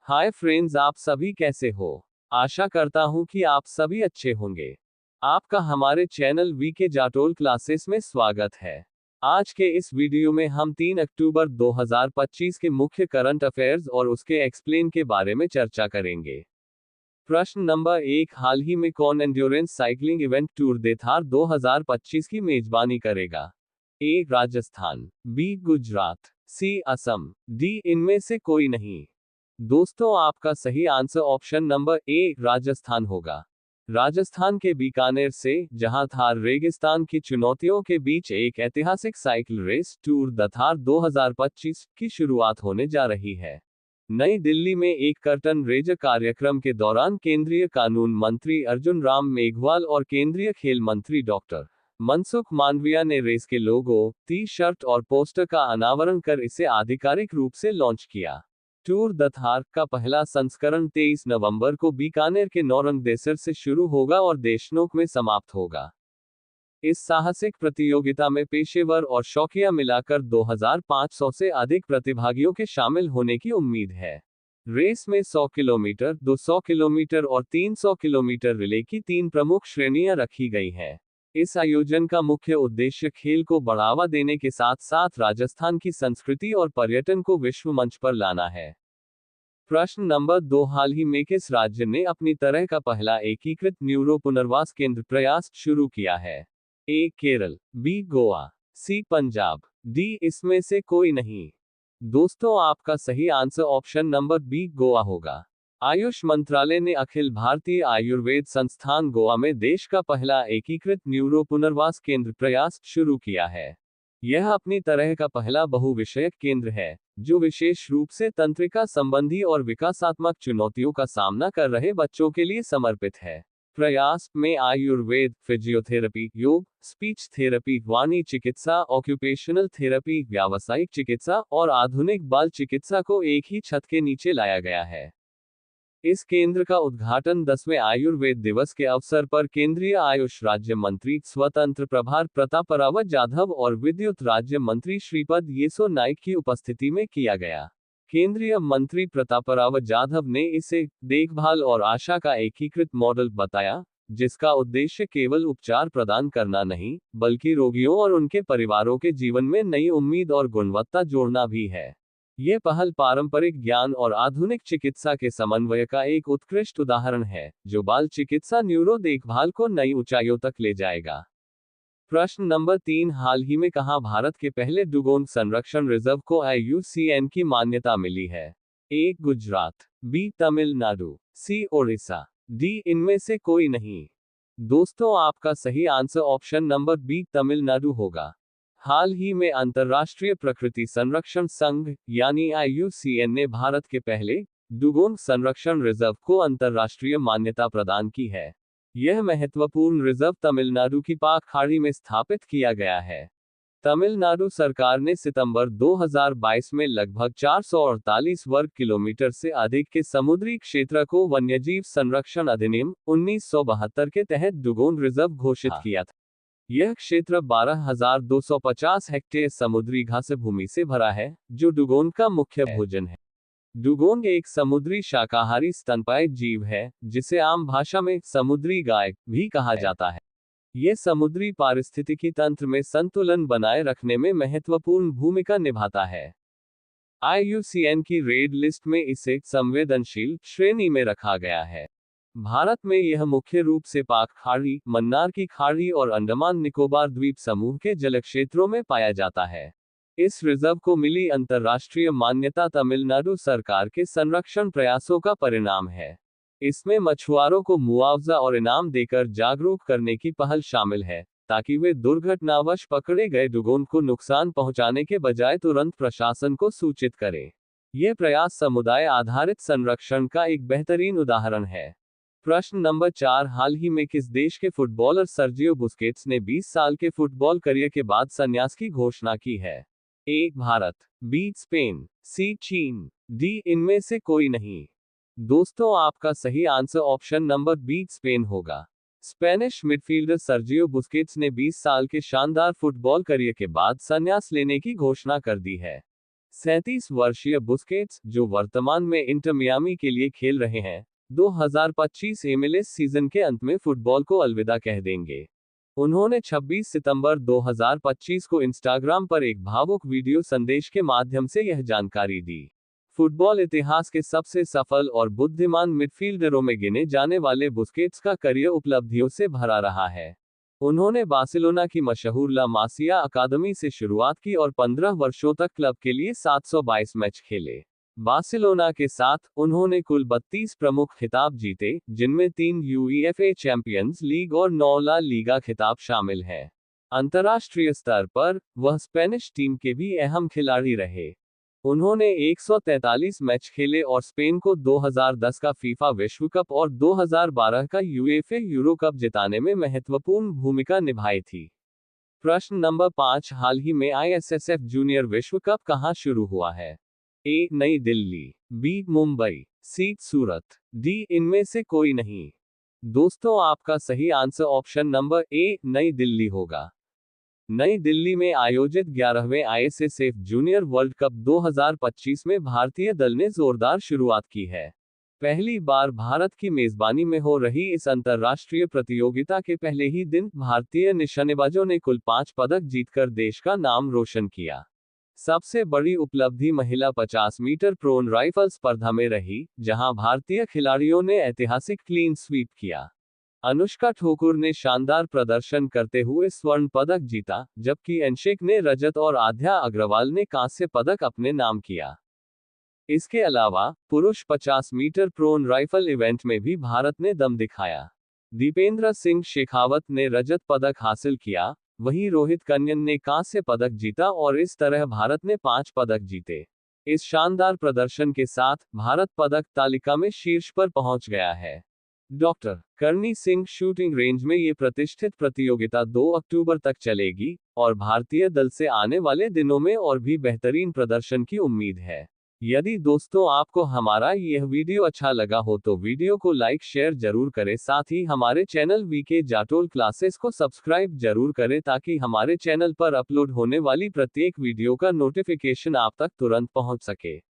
Hi friends, आप सभी कैसे हो। आशा करता हूं कि आप सभी अच्छे होंगे। आपका हमारे चैनल वीके जाटोल क्लासेस में स्वागत है। आज के इस वीडियो में हम 3 अक्टूबर 2025 के मुख्य करंट अफेयर्स और उसके एक्सप्लेन के बारे में चर्चा करेंगे। प्रश्न नंबर 1, हाल ही में कौन एंड्योरेंस साइकिलिंग इवेंट टूर दे थार 2025 की मेजबानी करेगा? ए राजस्थान, बी गुजरात, सी असम, डी इनमें से कोई नहीं। दोस्तों, आपका सही answer option number A Rajasthan होगा। राजस्थान के बीकानेर से, जहां थार रेगिस्तान की चुनौतियों के बीच एक ऐतिहासिक cycle race Tour de Thar 2025 की शुरुआत होने जा रही है। नई दिल्ली में एक कर्टन रेज कार्यक्रम के दौरान केंद्रीय कानून मंत्री अर्जुन राम मेघवाल और केंद्रीय खेल मंत्री डॉक्टर मनसुख मांडविया ने रेस के लोगो, टी शर्ट और पोस्टर का अनावरण कर इसे आधिकारिक रूप से लॉन्च किया। टूर द थार का पहला संस्करण 23 नवंबर को बीकानेर के नौरंगदेसर से शुरू होगा और देशनोक में समाप्त होगा। इस साहसिक प्रतियोगिता में पेशेवर और शौकिया मिलाकर 2500 से अधिक प्रतिभागियों के शामिल होने की उम्मीद है। रेस में 100 किलोमीटर, 200 किलोमीटर और 300 किलोमीटर रिले की 3 प्रमुख श्रेणियां रखी गई हैं। इस आयोजन का मुख्य उद्देश्य खेल को बढ़ावा देने के साथ साथ राजस्थान की संस्कृति और पर्यटन को विश्व मंच पर लाना है। प्रश्न नंबर 2, हाल ही में किस राज्य ने अपनी तरह का पहला एकीकृत न्यूरो पुनर्वास केंद्र प्रयास शुरू किया है? A Kerala, B Goa, C Punjab, D इसमें से कोई नहीं। दोस्तों, आपका सही answer option number B Goa होगा। आयुष मंत्रालय ने अखिल भारतीय आयुर्वेद संस्थान गोवा में देश का पहला एकीकृत न्यूरो पुनर्वास केंद्र प्रयास शुरू किया है। यह अपनी तरह का पहला बहुविषयक केंद्र है, जो विशेष रूप से तंत्रिका संबंधी और विकासात्मक चुनौतियों का सामना कर रहे बच्चों के लिए समर्पित है। प्रयास में आयुर्वेद, फिजियोथेरेपी, योग, स्पीच थेरेपी, वाणी चिकित्सा, ऑक्यूपेशनल थेरेपी, व्यावसायिक चिकित्सा और आधुनिक बाल चिकित्सा को एक ही छत के नीचे लाया गया है। इस केंद्र का उद्घाटन 10वें आयुर्वेद दिवस के अवसर पर केंद्रीय आयुष राज्य मंत्री स्वतंत्र प्रभार प्रतापराव जाधव और विद्युत राज्य मंत्री श्रीपद येसो नाइक की उपस्थिति में किया गया। केंद्रीय मंत्री प्रतापराव जाधव ने इसे देखभाल और आशा का एकीकृत मॉडल बताया, जिसका उद्देश्य केवल उपचार प्रदान करना नहीं, बल्कि रोगियों और उनके परिवारों के जीवन में नई उम्मीद और गुणवत्ता जोड़ना भी है। ये पहल पारंपरिक ज्ञान और आधुनिक चिकित्सा के समन्वय का एक उत्कृष्ट उदाहरण है, जो बाल चिकित्सा न्यूरो देखभाल को नई ऊंचाइयों तक ले जाएगा। प्रश्न नंबर 3, हाल ही में कहां भारत के पहले डुगोंग संरक्षण रिजर्व को IUCN की मान्यता मिली है? A Gujarat, B Tamil Nadu, C Odisha, D इनमें से कोई नहीं। दोस्तों, आपका सही answer option number B Tamil Nadu होगा। हाल ही में अंतर्राष्ट्रीय प्रकृति संरक्षण संघ यानी IUCN ने भारत के पहले डुगोंग संरक्षण रिजर्व को अंतर्राष्ट्रीय मान्यता प्रदान की है। यह महत्वपूर्ण रिजर्व तमिलनाडु की पाक खाड़ी में स्थापित किया गया है। तमिलनाडु सरकार ने सितंबर 2022 में लगभग 448 वर्ग किलोमीटर से अधिक के समुद्री क्षेत्र को वन्यजीव संरक्षण अधिनियम 1972 के तहत डुगोंग रिजर्व घोषित किया था। यह क्षेत्र 12,250 हेक्टेयर समुद्री घास भूमि से भरा है, जो डुगोंग का मुख्य भोजन है। डुगोंग एक समुद्री शाकाहारी स्तनपायी जीव है, जिसे आम भाषा में समुद्री गाय भी कहा जाता है। यह समुद्री पारिस्थितिकी तंत्र में संतुलन बनाए रखने में महत्वपूर्ण भूमिका निभाता है। IUCN की रेड लिस्ट में इसे संवेदनशील श्रेणी में रखा गया है। भारत में यह मुख्य रूप से पाक खाड़ी, मन्नार की खाड़ी और अंडमान निकोबार द्वीप समूह के जलक्षेत्रों में पाया जाता है। इस रिजर्व को मिली अंतर्राष्ट्रीय मान्यता तमिलनाडु सरकार के संरक्षण प्रयासों का परिणाम है। इसमें मछुआरों को मुआवजा और इनाम देकर जागरूक करने की पहल शामिल है, ताकि वे दुर्घटनावश पकड़े गए डुगोंग को नुकसान पहुंचाने के बजाय तुरंत प्रशासन को सूचित करें। यह प्रयास समुदाय आधारित संरक्षण का एक बेहतरीन उदाहरण है। प्रश्न नंबर 4, हाल ही में किस देश के फुटबॉलर सर्जियो बुस्केट्स ने 20 साल के फुटबॉल करियर के बाद संन्यास की घोषणा की है? A Bharat, B Spain, C चीन, डी इनमें से कोई नहीं। दोस्तों, आपका सही answer option number B Spain होगा। स्पेनिश मिडफील्डर सर्जियो बुस्केट्स ने 20 साल के शानदार फुटबॉल करियर के बाद संन्यास लेने की घोषणा कर दी है। 37 वर्षीय बुस्केट्स, जो वर्तमान में इंटर मियामी के लिए खेल रहे हैं, 2025 MLS सीजन के अंत में फुटबॉल को अलविदा कह देंगे। उन्होंने 26 सितंबर 2025 को इंस्टाग्राम पर एक भावुक वीडियो संदेश के माध्यम से यह जानकारी दी। फुटबॉल इतिहास के सबसे सफल और बुद्धिमान मिडफील्डरों में गिने जाने वाले बुस्केट्स का करियर उपलब्धियों से भरा रहा है। उन्होंने बार्सिलोना की मशहूर ला मासिया अकादमी से शुरुआत की और 15 वर्षों तक क्लब के लिए 722 मैच खेले। बार्सिलोना के साथ उन्होंने कुल 32 प्रमुख खिताब जीते, जिनमें 3 यूईएफए चैंपियंस लीग और 9 ला लीगा खिताब शामिल हैं। अंतर्राष्ट्रीय स्तर पर वह स्पेनिश टीम के भी अहम खिलाड़ी रहे। उन्होंने 143 मैच खेले और स्पेन को 2010 का फीफा विश्व कप और 2012 का यूएफए यूरो कप जिताने में महत्वपूर्ण भूमिका निभाई थी। प्रश्न नंबर 5, हाल ही में आईएसएसएफ जूनियर विश्व कप कहां शुरू हुआ है? ए, नई दिल्ली, बी, मुंबई, सी, सूरत, डी, इनमें से कोई नहीं। दोस्तों, आपका सही आंसर ऑप्शन नंबर ए, नई दिल्ली होगा। नई दिल्ली में आयोजित 11वें आईएसएसएफ जूनियर वर्ल्ड कप 2025 में भारतीय दल ने जोरदार शुरुआत की है। पहली बार भारत की मेजबानी में हो रही इस अंतर्राष्ट्रीय प्रतियोगिता के पहले ही दिन भारतीय निशानेबाजों ने कुल 5 पदक जीतकर देश का नाम रोशन किया। सबसे बड़ी उपलब्धि महिला 50 मीटर प्रोन राइफल स्पर्धा में रही, जहां भारतीय खिलाड़ियों ने ऐतिहासिक क्लीन स्वीप किया। अनुष्का ठाकुर ने शानदार प्रदर्शन करते हुए स्वर्ण पदक जीता, जबकि अंशिक ने रजत और आध्या अग्रवाल ने कांस्य पदक अपने नाम किया। इसके अलावा पुरुष 50 मीटर प्रोन राइफल इवेंट में भी भारत ने दम दिखाया। दीपेंद्र सिंह शेखावत ने रजत पदक हासिल किया, वहीं रोहित कन्यन ने कांस्य पदक जीता और इस तरह भारत ने 5 पदक जीते। इस शानदार प्रदर्शन के साथ भारत पदक तालिका में शीर्ष पर पहुंच गया है। Doctor Karni Singh shooting range में ये प्रतिष्ठित प्रतियोगिता 2 अक्टूबर तक चलेगी और भारतीय दल से आने वाले दिनों में और भी बेहतरीन प्रदर्शन की उम्मीद है। यदि दोस्तों आपको हमारा यह वीडियो अच्छा लगा हो तो वीडियो को लाइक शेयर जरूर करें, साथ ही हमारे चैनल वीके जाटोल क्लासेस को सब्सक्राइब जरूर करें ताकि हमारे चैनल पर अपलोड होने वाली प्रत्येक वीडियो का नोटिफिकेशन आप तक तुरंत पहुंच सके।